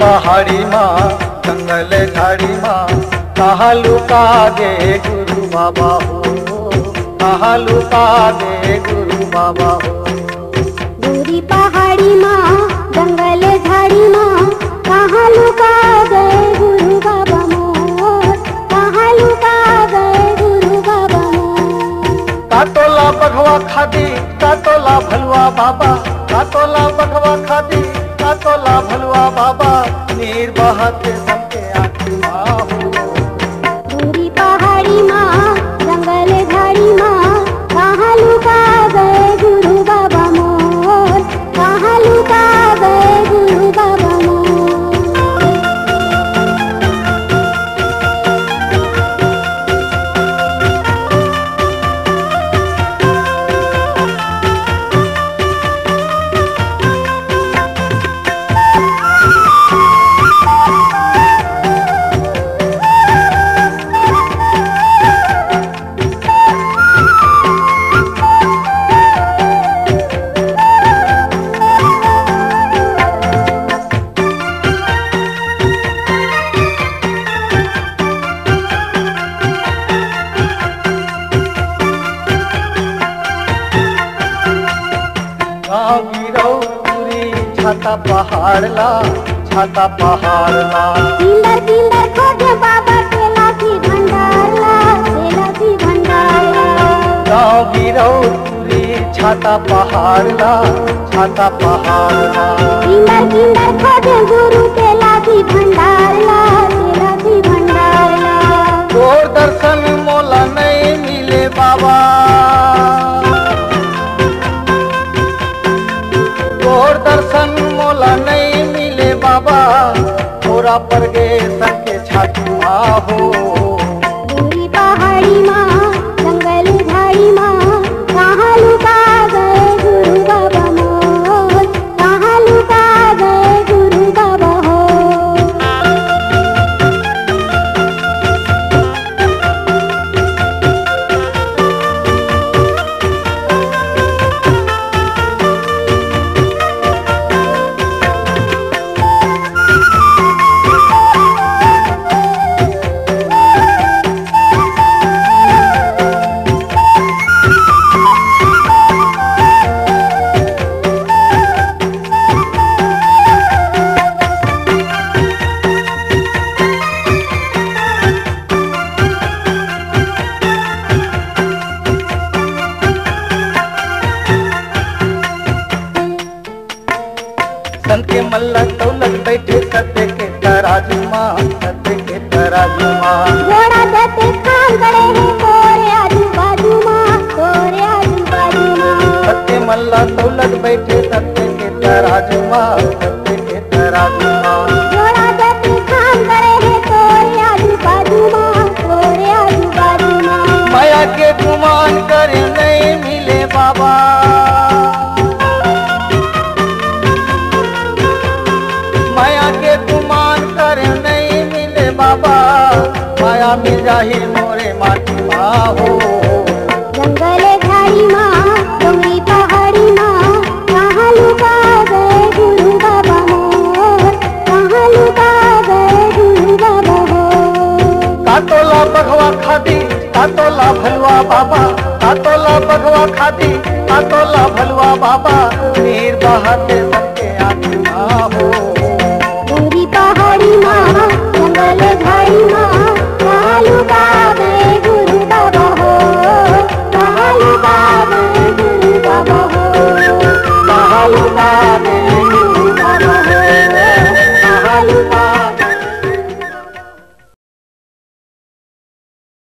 पहाड़ी माँ जंगल झाड़ी माँ कहाँ लुका दे गुरु बाबा हो, कहाँ लुका दे गुरु बाबा हो। गोरी पहाड़ी माँ जंगल झाड़ी माँ कहाँ लुका गए गुरु बाबा मोर, कहाँ लुका गए गुरु बाबा मोर। कातोला बघवा खादी कातोला भलुआ बाबा, कातोला बघवा खादी कातोला भलुआ बाबा, नीर बहाते सबके आत्मा हो। गोरी पहाड़ी माँ जंगल झाड़ी माँ कहाँ लुका गए गुरु बाबा मोर, कहाँ लुका गए गुरु बाबा मोर। गाँव गिरौरी छाता पहाड़ला, छाता पहाड़ला। किंदर किंदर खोजे बाबा केला की भंडारला, केला की भंडारला। गाँव गिरौरी छाता पहाड़ला, छाता पहाड़ला। किंदर किंदर खोजे गुरु केला की भंडारला, केला की भंडारला। तोर दर्शन मोला नहीं मिले बाबा, तोर दर्शन मोला नहीं मिले बाबा, तोरा पर गे सबके छातुआ हो। गोरी पहाड़ी माँ जंगल झाड़ी माँ कहाँ लुका गए गुरु बाबा मोर, कहाँ लुका गए गुरु बाबा हो। सन के मल्ला दौलत बैठे सत्य के तराजू माँ, सत्य के तराजू माँ। घोड़ा देते खान गड़े हैं तोरे आजू बाजू माँ, तोरे आजू बाजू माँ। सत्य मल्ला दौलत बैठे सत्य के तराजू माँ, सत्य के तराजू माँ। घोड़ा देते खान गड़े हैं तोरे आजू बाजू माँ, तोरे आजू बाजू माँ। माया के गुमान करे नहीं मिले बाबा, माया के गुमान करे नहीं मिले बाबा, माया मिल जाही मोरे माटी माँ हो। जंगल झाड़ी माँ गोरी पहाड़ी माँ कहाँ लुका गए गुरु बाबा मोर, कहाँ लुका गए गुरु बाबा हो। कातोला बघवा खादी कातोला भलुआ बाबा, कातोला बघवा खादी कातोला भलुआ बाबा, नीर बहाते सबके आत्मा हो। गोरी पहाड़ी माँ जंगल झाड़ी माँ कहाँ लुका गए गुरु बाबा हो, कहाँ लुका गए गुरु बाबा हो, कहाँ लुका दे